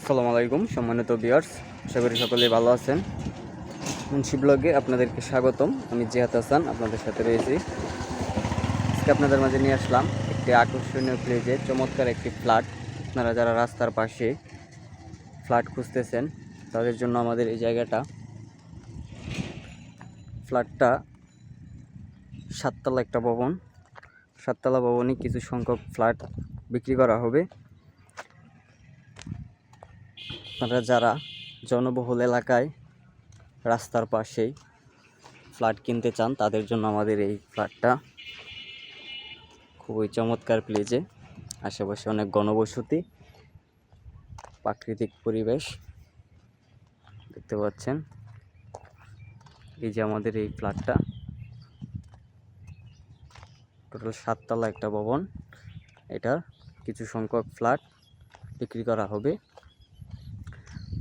আসসালামু আলাইকুম সম্মানিত ভিউয়ার্স, আশা করি সকলেই ভালো আছেন। মুন্সি ব্লগে আপনাদেরকে স্বাগতম। আমি জিহাদ হাসান আপনাদের সাথে রয়েছি। আজকে আপনাদের মাঝে নিয়ে আসলাম একটি আকর্ষণীয় প্লেজে চমৎকার একটি ফ্ল্যাট। আপনারা যারা রাস্তার পাশে ফ্ল্যাট খুঁজতেছেন তাদের জন্য আমাদের এই জায়গাটা। ফ্ল্যাটটা 7তলা একটা ভবন। 7তলা ভবনে কিছু সংখ্যক ফ্ল্যাট বিক্রি করা হবে। আপনারা যারা জনবহুল এলাকায় রাস্তার পাশেই ফ্ল্যাট কিনতে চান তাদের জন্য আমাদের এই ফ্ল্যাটটা খুবই চমৎকার প্লেজে। আশেপাশে অনেক ঘনবসতি, প্রাকৃতিক পরিবেশ দেখতে পাচ্ছেন। এই যে আমাদের এই ফ্ল্যাটটা, টোটাল 7তলা একটা ভবন। এটা কিছু সংখ্যক ফ্ল্যাট বিক্রি করা হবে।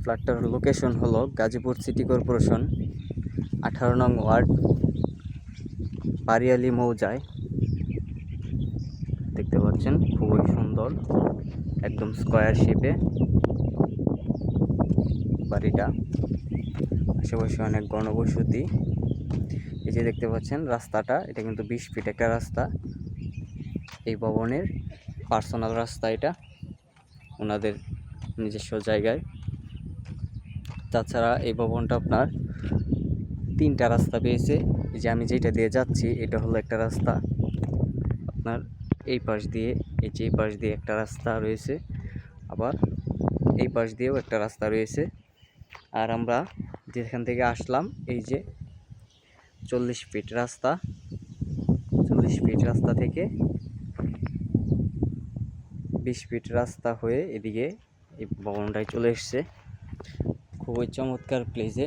ফ্ল্যাটটার লোকেশন হলো গাজীপুর সিটি কর্পোরেশন 18 নং ওয়ার্ড, বারিয়ালি মৌজায়। দেখতে পাচ্ছেন খুবই সুন্দর, একদম স্কোয়ার শেপে বাড়িটা। আশেপাশে অনেক ঘনবসতি। এই যে দেখতে পাচ্ছেন রাস্তাটা, এটা কিন্তু 20 ফিট একটা রাস্তা। এই ভবনের পার্সোনাল রাস্তা, এটা ওনাদের নিজস্ব জায়গায়। তাছাড়া এই ভবনটা আপনার 3টা রাস্তা পেয়েছে। এই যে আমি যেটা দিয়ে যাচ্ছি এটা হলো একটা রাস্তা, আপনার এই পাশ দিয়ে, এই যে এই পাশ দিয়ে একটা রাস্তা রয়েছে, আবার এই পাশ দিয়েও একটা রাস্তা রয়েছে। আর আমরা যেখান থেকে আসলাম, এই যে 40 ফিট রাস্তা, 40 ফিট রাস্তা থেকে 20 ফিট রাস্তা হয়ে এদিকে এই ভবনটায় চলে এসছে। খুবই চমৎকার প্লেসে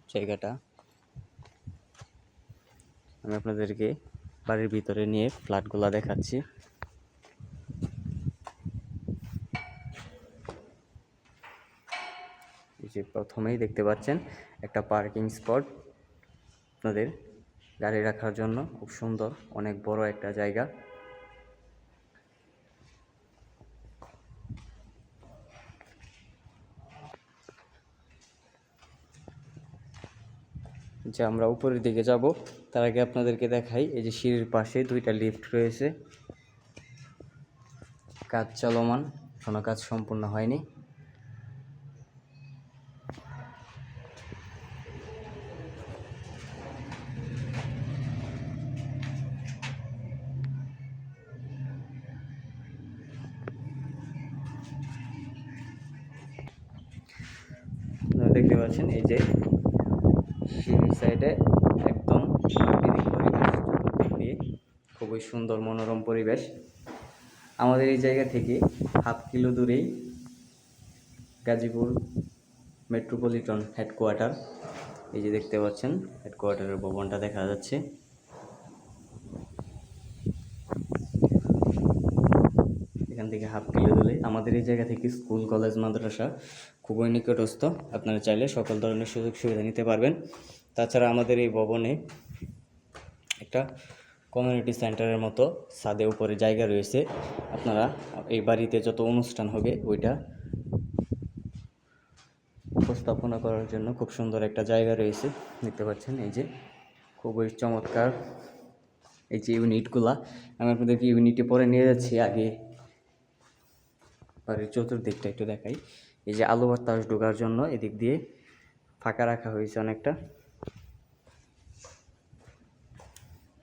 জায়গাটা। আমি আপনাদেরকে বাড়ির ভিতরে নিয়ে ফ্ল্যাটগুলো দেখাচ্ছি। এই যে প্রথমেই দেখতে পাচ্ছেন একটা পার্কিং স্পট, আপনাদের গাড়ি রাখার জন্য খুব সুন্দর, অনেক বড় একটা জায়গা। যে আমরা উপরের দিকে যাব তার আগে আপনাদেরকে দেখাই, এই যে সিঁড়ির পাশে 2টা লিফট রয়েছে। কাজ চলমান, কোনো কাজ সম্পূর্ণ হয়নি। আপনারা দেখতে পাচ্ছেন এই যে সিঁড়ির সাইডে একদম প্রাকৃতিক পরিবেশ, চতুর্দিক দিয়ে খুবই সুন্দর মনোরম পরিবেশ। আমাদের এই জায়গা থেকে ½ কিলো দূরেই গাজীপুর মেট্রোপলিটন হেডকোয়ার্টার। এই যে দেখতে পাচ্ছেন হেডকোয়ার্টারের ভবনটা দেখা যাচ্ছে। এখান থেকে ½ কিলো দূরে আমাদের এই জায়গা থেকে স্কুল, কলেজ, মাদ্রাসা খুবই নিকটস্থ। আপনারা চাইলে সকল ধরনের সুযোগ সুবিধা নিতে পারবেন। তাছাড়া আমাদের এই ভবনে একটা কমিউনিটি সেন্টারের মতো ছাদে উপরে জায়গা রয়েছে। আপনারা এই বাড়িতে যত অনুষ্ঠান হবে ওইটা উপস্থাপনা করার জন্য খুব সুন্দর একটা জায়গা রয়েছে। দেখতে পাচ্ছেন এই যে খুবই চমৎকার এই যে ইউনিটগুলা। আমি আপনাদেরকে ইউনিটে পরে নিয়ে যাচ্ছি। আগে বাড়ির চতুর্দিকটা একটু দেখাই। এই যে আলো বাতাস ঢোকার জন্য এদিক দিয়ে ফাঁকা রাখা হয়েছে অনেকটা।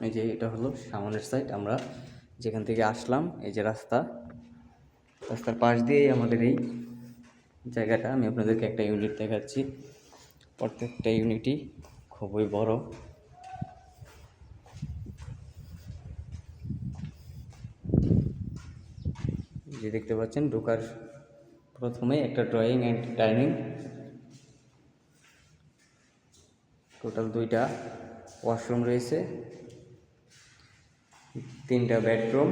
এই যে এটা হলো সামনের সাইড, আমরা যেখান থেকে আসলাম, এই যে রাস্তার পাশ দিয়েই আমাদের এই জায়গাটা। আমি আপনাদেরকে একটা ইউনিট দেখাচ্ছি। প্রত্যেকটা ইউনিটই খুবই বড়। যে দেখতে পাচ্ছেন ঢোকার প্রথমে একটা ড্রয়িং অ্যান্ড ডাইনিং, টোটাল 2টা ওয়াশরুম রয়েছে, 3টা বেডরুম,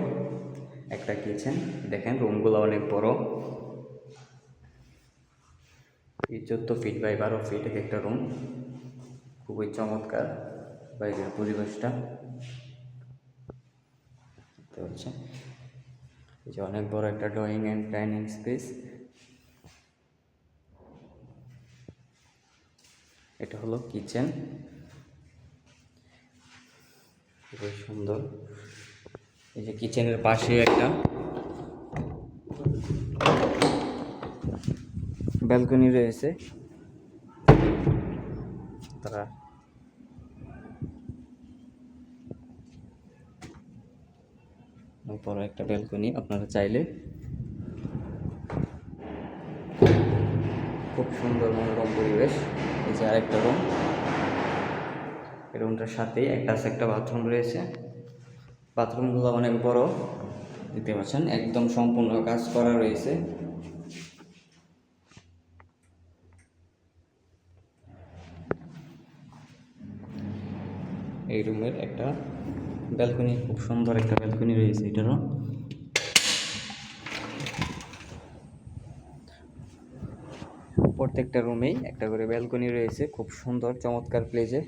একটা কিচেন। দেখেন রুমগুলো অনেক বড়, এই 14 ফিট বাই 12 ফিট একটা রুম। খুবই চমৎকার বাইরের পরিবেশটা দেখতে পাচ্ছেন। এই যে অনেক বড় একটা ড্রয়িং অ্যান্ড ডাইনিং স্পেস। এটা হলো কিচেন, খুবই সুন্দর। এই যে কিচেনের পাশে একটা ব্যালকনি রয়েছে, তারা বড় একটা ব্যালকনি। আপনারা চাইলে খুব সুন্দর মনোরম পরিবেশ। এই যে আরেকটা রুম, এই রুমটার সাথেই একটা বাথরুম রয়েছে। বাথরুমগুলো অনেক বড়, দেখতে পাচ্ছেন, একদম সম্পূর্ণ কাজ করা রয়েছে। এই রুমের একটা ব্যালকনি, খুব সুন্দর একটা ব্যালকনি রয়েছে এটারও। প্রত্যেকটা রুমেই একটা করে ব্যালকনি রয়েছে, খুব সুন্দর চমৎকার প্লেসে।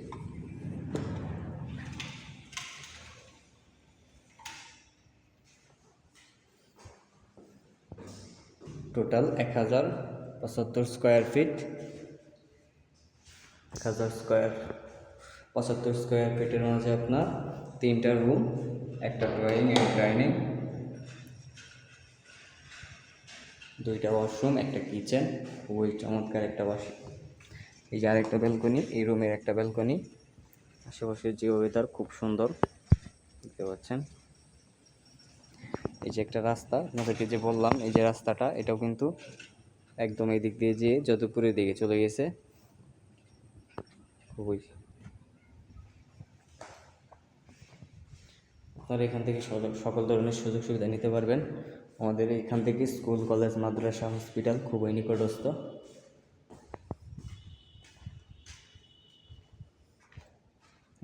টোটাল 1075 স্কোয়ার ফিট, 1075 স্কোয়ার ফিটের মাঝে আপনার 3টা রুম, একটা ড্রয়িং এবং ডাইনিং, 2টা ওয়াশরুম, একটা কিচেন। খুবই চমৎকার একটা বাসা। এই যে আরেকটা ব্যালকনি, এই রুমের একটা ব্যালকনি। আশেপাশে যে ওয়েদার খুব সুন্দর, দেখতে পাচ্ছেন। এই যে একটা রাস্তা, আপনাদেরকে যে বললাম, এই যে রাস্তাটা, এটাও কিন্তু একদম এই দিক দিয়ে যেয়ে যদুপুরের দিকে চলে গেছে। খুবই, আপনারা এখান থেকে সকল ধরনের সুযোগ সুবিধা নিতে পারবেন। আমাদের এখান থেকে স্কুল, কলেজ, মাদ্রাসা, হসপিটাল খুবই নিকটস্থ।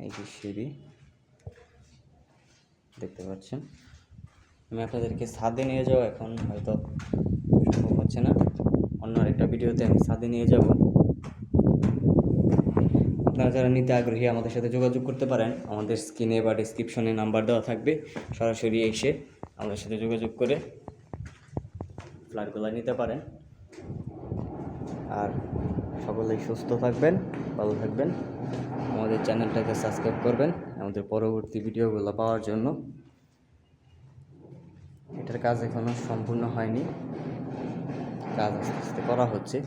এই যে সিঁড়ি, দেখতে পাচ্ছেন। আমি আপনাদেরকে ছাদে নিয়ে যাবো, এখন হয়তো সম্ভব হচ্ছে না। অন্য আরেকটা ভিডিওতে আমি ছাদে নিয়ে যাব। আপনারা যারা নিতে আগ্রহী আমাদের সাথে যোগাযোগ করতে পারেন। আমাদের স্ক্রিনে বা ডিসক্রিপশনে নাম্বার দেওয়া থাকবে, সরাসরি এসে আমাদের সাথে যোগাযোগ করে ফ্ল্যাটগুলো নিতে পারেন। আর সকলেই সুস্থ থাকবেন, ভালো থাকবেন। আমাদের চ্যানেলটাকে সাবস্ক্রাইব করবেন আমাদের পরবর্তী ভিডিওগুলো পাওয়ার জন্য। এটার কাজ এখনও সম্পূর্ণ হয়নি, কাজ আস্তে আস্তে করা হচ্ছে।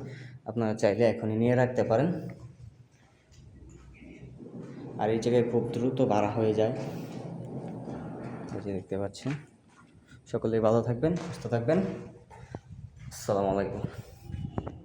আপনারা চাইলে এখনই নিয়ে রাখতে পারেন। আর এই জায়গায় খুব দ্রুত ভাড়া হয়ে যায়, এই যে দেখতে পাচ্ছেন। সকলেই ভালো থাকবেন, সুস্থ থাকবেন। আসসালামু আলাইকুম।